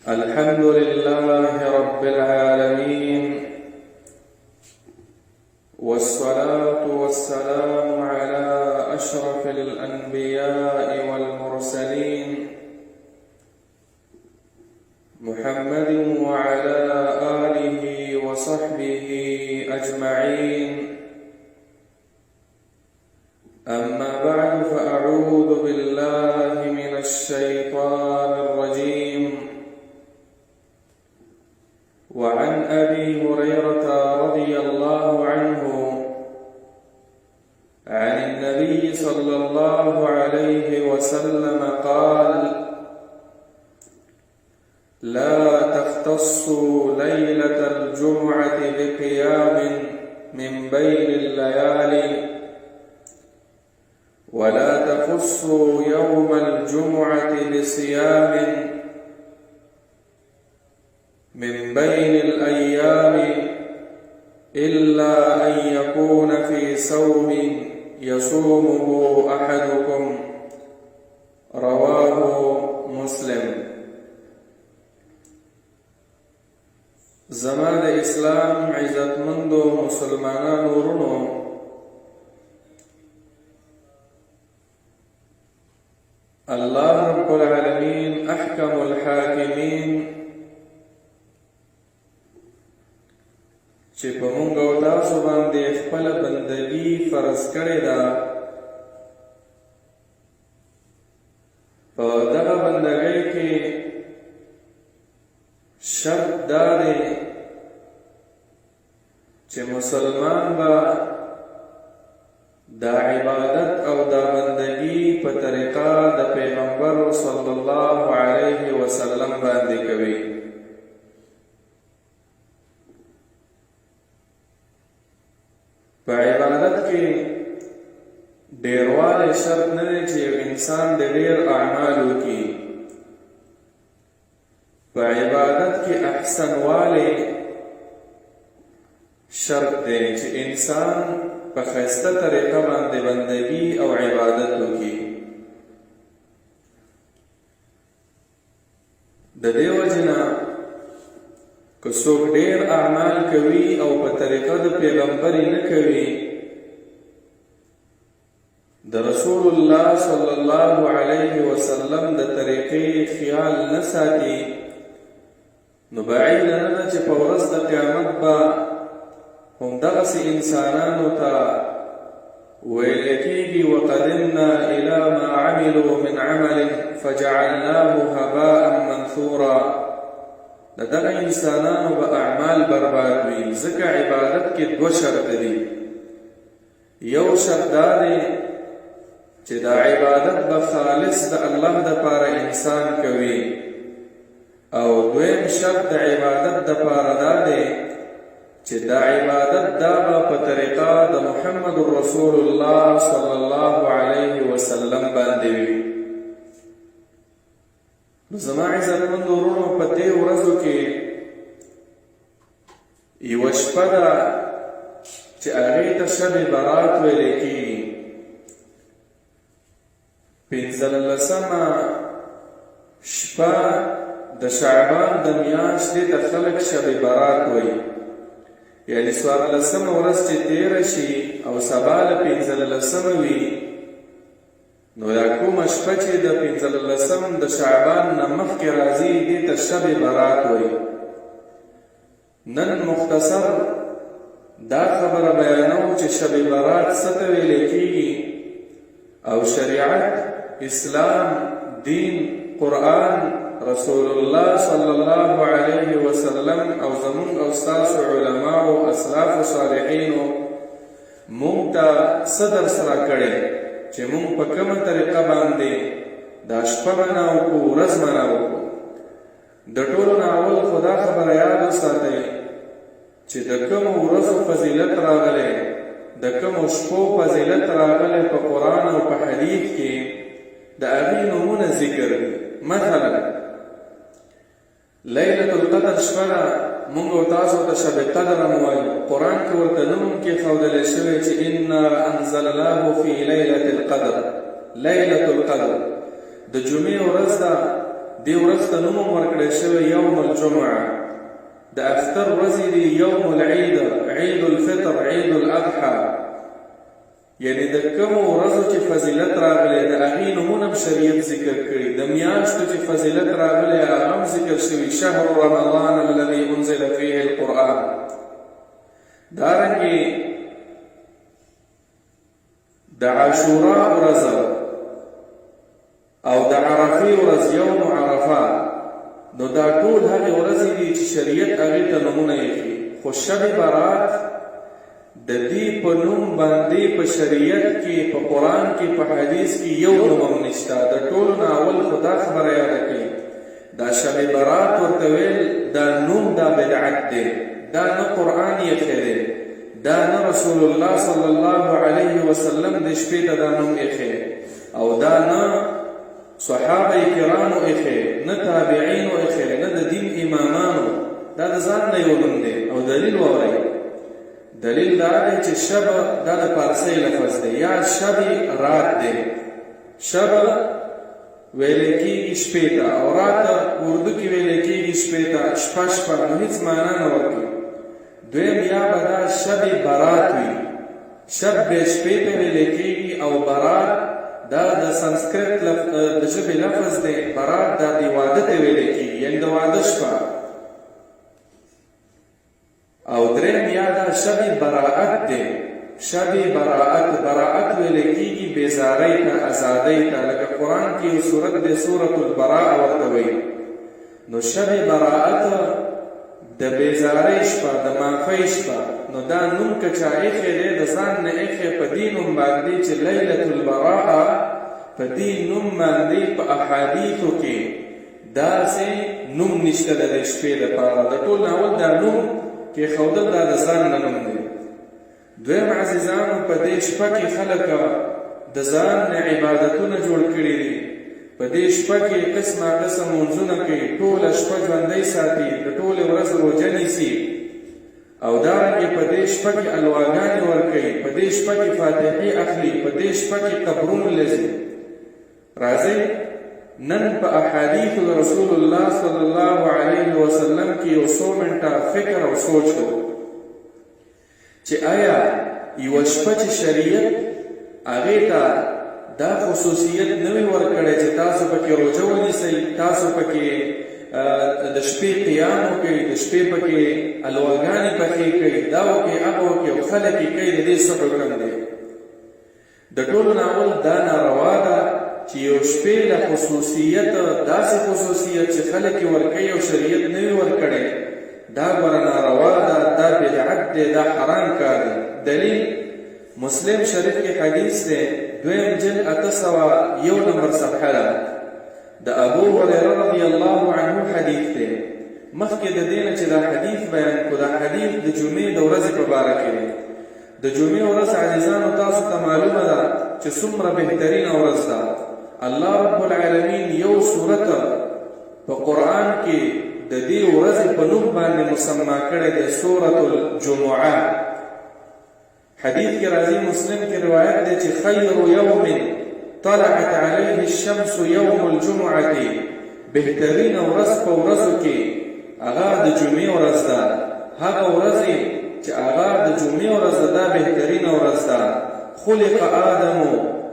الحمد لله رب العالمين، والصلاة والسلام على أشرف الأنبياء والمرسلين محمد وعلى آله وصحبه أجمعين. أما بعد، فأعوذ بالله من الشيطان الرجيم. وعن أبي هريرة رضي الله عنه عن النبي صلى الله عليه وسلم قال: لا تختصوا ليلة الجمعة بقيام من بين الليالي، ولا تخصوا يوم الجمعة بصيام من بين الأيام إلا أن يكون في صوم يصومه أحدكم. رواه مسلم. زما د اسلام عزتمندو مسلمانانو ورونو، الله رب العالمین احکم الحاکمین چې په موږ او تاسو باندې خپل بندګي فرض کړې ده، په دغه بندګۍ کې شرط دا دی چې مسلمان به دا عبادت او دا بندگی په طریقه د پیغمبر صلی الله علیه وسلم باندې کوي. په عبادت کې ډیروالی شرط نه دی چې یو انسان د ډیر اعمال وکړي. په عبادت کې احسن والی شرط دی چې انسان په ښایسته طریقه باندې بندگی او عبادت وکړي. د دې وجې نه که څوک ډیر اعمال کوي او په طریقه د پیغمبر نه کوي، د رسول الله صلی الله علیه وسلم د طریقې خیال نه ساتي، نو بعید نه ده چې په ورځ د قیامت به همدغسې انسانانو ته ویل کېږي: وقدمنا إلى ما عملوا من عمل فجعلناه هباء منثورا. د دغه انسانانو به اعمال برباد وي، ځکه عبادت کې دوه شرط دي. یو شرط دا دی چې دا عبادت به خالص د الله دپاره انسان کوي، او دویم شرط د عبادت دپاره دا دی چې دا عبادت دا به په طریقه د محمد رسول الله صلی الله علیه وسلم باندې وي. نو زما عزتمندو ورونو، په دې ورځو کې یوه شپه ده چې هغې ته شب برات ویلی کېږي. 15مه شپه د شعبان د میاشتې ته خلک شب برات وایي، یعنی 14مه ورځ چې تیره شي او سبا له 15مه وي، نو دا کومه شپه چې د 15 د شعبان نه مخکې راځي، دې ته شب برات وایي. نن مختصر دا خبره بیانوم چې شب برات څه ته ویلی کېږي، او شریعت، اسلام، دین، قرآن، رسول الله صلی الله علیه وسلم او زمونږ او ستاسو علماو اسلاف صالحینو مونږ ته څه درس راکړی چې مونږ په کومه طریقه باندې دا شپه منا وکړو، ورځ منا وکړو. د ټولو نه اول خو دا خبره یاد وساتئ چې د کومو ورځو فضیلت راغلی، د کومو شپو فضیلت راغلی په قرآن او په حدیث کې د هغې نومونه ذکر دي. مثلا لیلة القدر شپه مونږ او تاسو ته شب قدر هم وایو. قرآن کې ورته نوم کېښودلی شوی چې انا انزلناه فی لیلة القدر. لیلة القدر د جمعې ورځ ده دې ورځ ته نوم ورکړی شوی یوم الجمعه. د اختر ورځې دي یوم العید، عید الفطر، عید الاضحى. یعنی د کومو ورځو چې فضیلت راغلی د هغې نومونه هم شریعت ذکر کړي. د میاشتو چې فضیلت راغلی هغه هم ذکر شوي، شهر رمضان الذي انزل فيه القرآن. دارنګې د عاشورا ورځ او د عرفې ورځ یوم عرفه، نو دا ټول هغې ورځې دي چې شریعت هغې ته نومونه ایښي. خو شب برات د دې په نوم باندې په شریعت کې، په قرآن کې، په حدیث کې یو نوم هم نشته. د ټولو نه اول خدا خبره یاده کړي، دا شب برات ورته ویل دا نوم دا بدعت دی، دا نه قرآن یې ښی، دا نه رسول الله صلی الله علیه وسلم د شپې ته دا نوم ایښی، او دا نه صحابه کرامو ایښی، نه تابعینو ایښی، نه د دین امامانو. دا د ځان نه یو نوم دی. او دلیل واورئ، دلیل دا دی چې شب دا د پارسی لفظ دی، یا شب رات دی. شب ویلې کېږي شپې ته، او رات اردو کې ویلې کېږي شپې ته، شپه شپه، نو هېڅ معنا نه ورکوي. دویم یا به دا شب برات وي، شب به شپې ته ویلې کېږي، او برات دا د سنسکرت د ژبې لفظ دی. برات دا د واده ته ویلې کېږي، یعنې د واده شپه. او دریم یا دا شب براعت دی. شب براعت، براعت ویلې کېږي بیزارۍ ته، ازادۍ ته، لکه قرآن کې یو سورت دی سورة البراء ورته وایي. نو شب براعت د بیزارۍ شپه، د معافۍ شپه. نو دا نوم که چا ایښی دی د ځان نه ایښی په دې نوم باندې چې لیلة البراء، په دې نوم باندې په احادیثو کې داسې نوم نشته د دې شپې لپاره. د ټول نه اول دا نوم کېښودل دا د ځان نه نوم دی. دویم عزیزانو، په دې شپه کې خلک د ځان نه عبادتونه جوړ کړي دي. په دې شپه کې قسمه قسم منځونه کوي، ټوله شپه ژوندی ساتي، د ټولې ورځ روژه نیسي، او دارنګې په دې شپه کې الواګانې ورکوي، په دې شپه کې فاتحې اخلي، په دې شپه کې قبرونه لځي. راځئ نن په احادیثو د رسول الله صلی الله علیه وسلم کې یو څو منټه فکر او سوچ کوو چې آیا یوه شپه چې شریعت هغې ته دا خصوصیت نه وي ورکړی چې تاسو پکې روژه ونیسئ، تاسو پکې د شپې قیام وکړئ، د شپې پکې الواګانې پخې کړئ، دا وکړئ، هغه وکړئ، او خلک یې کوي، د دې څه حکم دی؟ د ټولو نه اول دا ناروا ده چې یو شپې له خصوصیت، داسې خصوصیت چې خلک یې ورکوي او شریعت نه وي ورکړی، دا ګوره ناروا ده، دا بدعت دی، دا حرام کار دی. دلیل مسلم شریف کې حدیث دی، 2 جلد 801 نمبر صفحه ده، د ابو هريره رضی الله عنه حدیث دی. مخکې د دې نه چې دا حدیث بیان کړو، دا حدیث د جمعې د ورځې په باره کې دی. د جمعې ورځ عزیزانو تاسو ته معلومه ده چې څومره بهترینه ورځ ده. الله رب العالمین یو سورت په قرآن کې د دې ورځې په نوم باندې مسما کړی دی، سورة الجمعه. حدیث کې راځي، مسلم کې روایت دی چې خیر یوم طلعت علیه الشمس یوم الجمعه، بهترین ورځ په ورځو کې هغه د جمعې ورځ ده. هغه ورځې چې هغه د جمعې ورځ ده، دا بهترین ورځ ده. خلق آدم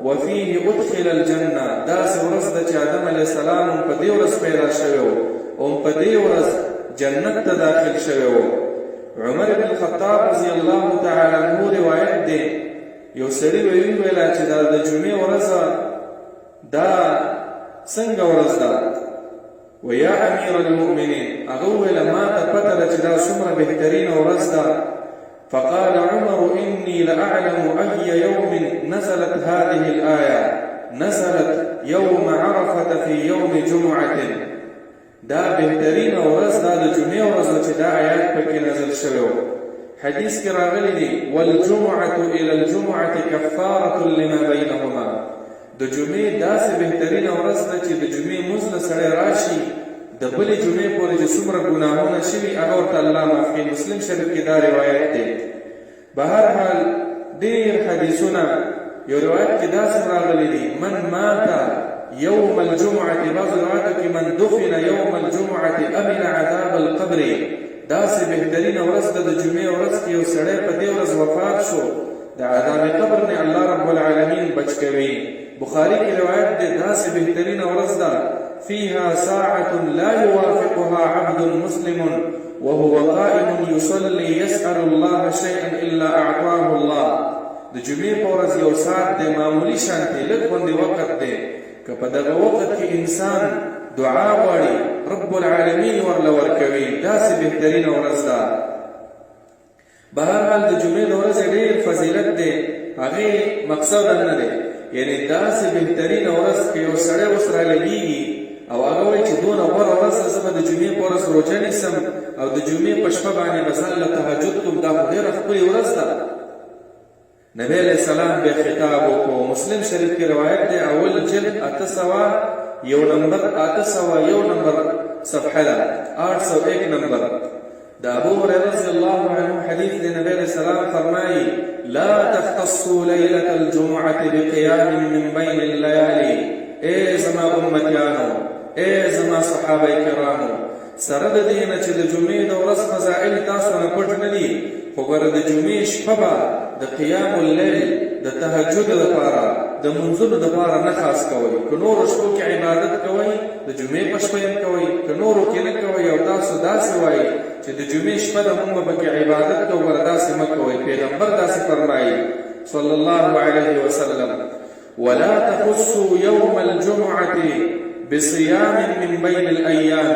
وفيه ادخل الجنه، داسې ورځ ده چې آدم علیه السلام په دې ورځ پیدا شوی و، او په دې ورځ جنت ته داخل شوی و. عمر بن الخطاب رضی الله تعالی عنه روایت دی، یو سړي ویله چې دا د جمعې ورځ دا څنګه ورځ ده؟ ویا امیر المؤمنین، هغه وویله ما ته پته ده چې دا څومره بهترینه ورځ ده. فقال عمر إني لأعلم أي يوم نزلت هذه الآية، نزلت يوم عرفة في يوم جمعة. دا بهترین ورځ دا د جمعې ورځ چې دا آیات پکې نازل شوی و. حدیث کې راغلی دی والجمعة إلى الجمعة كفارة لما بينهما. د جمعې داسې بهترینه ورځ ده چې د جمعې لمونځ له سړی راشي، د بلې جمعې پورې چې څومره ګناهونه شوي هغه ورته الله معاف کړي. مسلم شریف کې دا روایت دی. بهرحال ډېر حدیثونه، یو روایت کې داسې راغلی دی من مات يوم الجمعة بعض روایتو کې من دفن يوم الجمعة امن عذاب القبر داسې بهترینه ورځ ده د جمعې ورځ کې یو سړی په دې ورځ وفات شو د عذاب قبر نه الله رب العالمین بچ کوي. بخاری کې روایت ده داسې بهترینه ورځ ده فيها ساعة لا يوافقها عبد مسلم وهو قائم يصلي يسأل الله شيئا إلا أعطاه الله. د جمعې په ورځ یو ساعت د معمولی شانتي لږ غوندې وخت دی که په دغه وخت کې انسان دعا غواړي رب العالمین ورله ورکوي. داسې بهترینه ورځ ده. بهرحال د جمعې د ورځې ډېر فضیلت دی هغې مقصد نه دی یعنې داسې بهترینه ورځ که یو سړی اوس رالګېږي او هغه وایي چې دونه غوره ورځ ده زه به د جمعې په ورځ روژه نیسم او د جمعې په شپه باندې به ځان له تهجد کوم دا خو ډېره ښکلې ورځ ده. نبی علیہ السلام به خطاب وکړو. مسلم شریف کې روایت دی اول جلد 801 نمبر صفحه ده 801 نمبر د ابو هريره رضی الله عنه حدیث دی. نبی علیہ السلام فرمایي لا تختصوا ليلة الجمعة بقيام من بين الليالي. اے زما امتیانو اے زما صحابه کرامو سره د دې نه چې د جمعې د ورځ فضائل تاسو نه پټ نه دي خو ګوره د جمعې شپه به د قیام اللیل د تهجد لپاره د منځونو دپاره نه خاص کوئ. که نورو شپو کې عبادت کوئ د جمعې په شپه یې کوئ که نورو کې نه کوئ او تاسو داسې وایي چې د جمعې شپه د مونږ به پکې عبادت کوو ګوره داسې مه کوئ. پیغمبر داسې فرمایي صلی الله علیه وسلم ولا تخصوا يوم الجمعة بصيام من بين الأيام.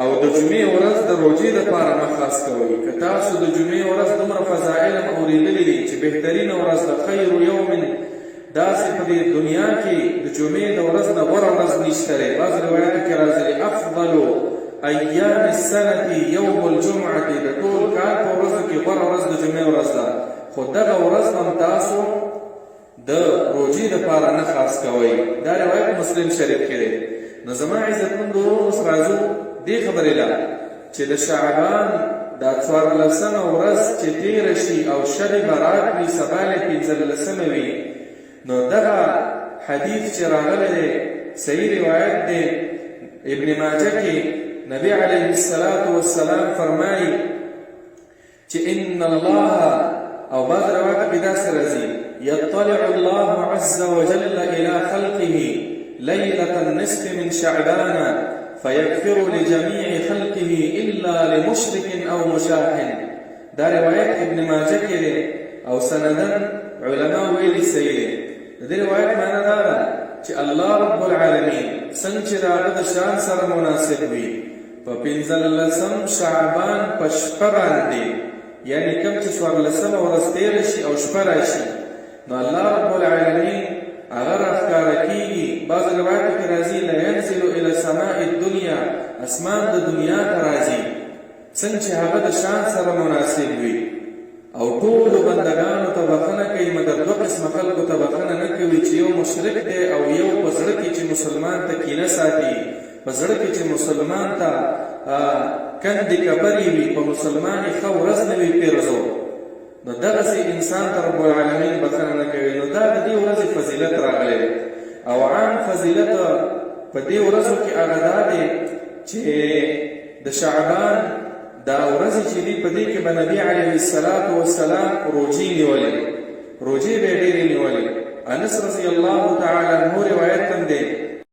او د جمعې ورځ د روژې دپاره مه خاص کوئ. که تاسو د جمعې ورځ دومره فضایل هم اورېدلي دي چې بهترینه ورځ د خیر یوم داسې په دې دنیا کې د جمعې د ورځ نه غوره ورځ نشته دی. بعض روایاتو کې راځي افضل ایام السنة یوم الجمعة د ټول کال په ورځو کې غوره ورځ د جمعې ورځ ده خو دغه ورځ هم تاسو د روژې دپاره نه خاص کوئ. دا روایت مسلم شریف کې دی. نو زما عزتمندو اوس راځو دې خبرې له چې د شعبان دا 14مه ورځ چې تېره شي او شب برات وي سبا له 15مه وي نو دغه حدیث چې راغلی دی صحیح روایت دی ابن ماجه کې نبی علیه الصلاة والسلام فرمایي چې ان الله او بعض روایت کې داسې راځي يطلع الله عز وجل الى خلقه ليلة النصف من شعبان فيغفر لجميع خلقه إلا لمشرك أو مشاح. دا روایت ابن ماجه کې دی او سندن علماء ویلي صحیح دی. د دې روایت معنا دا ده چې الله رب العالمین څنګه چې د هغه د شان سره مناسب وي په 15 شعبان په شپه باندې یعنی کوم چې 14مه ورځ تېره شي او شپه راشي نو الله رب العالمین هغه راښکاره کېږي. بعض روایتو کې راځي لا ينزل الى سماء الدنیا اسمان د دنیا ته راځي څنګه چې هغه د شان سره مناسب وي او ټولو بندګانو ته بخښنه کوي مګر دوه قسمه خلکو ته بخښنه نه کوي چې یو مشرک دی او یو په زړه کې چې مسلمان ته کینه ساتي په زړه کې چې مسلمان ته کندې کبرې وي په مسلمان یې ښه ورځ نه وي پیرزو نو دغسې انسان ته رب العالمین بخښنه نه کوي. نو دا د دې ورځې فضیلت راغلی او عام فضیلت په دې ورځو کې هغه دا دی چې د شعبان دا ورځې چې دي په دې کې به نبي علیه الصلاة والسلام روژې نیولې روژې به یې ډېرې نیولې. انس رضی الله تعالی عنه روایت هم دی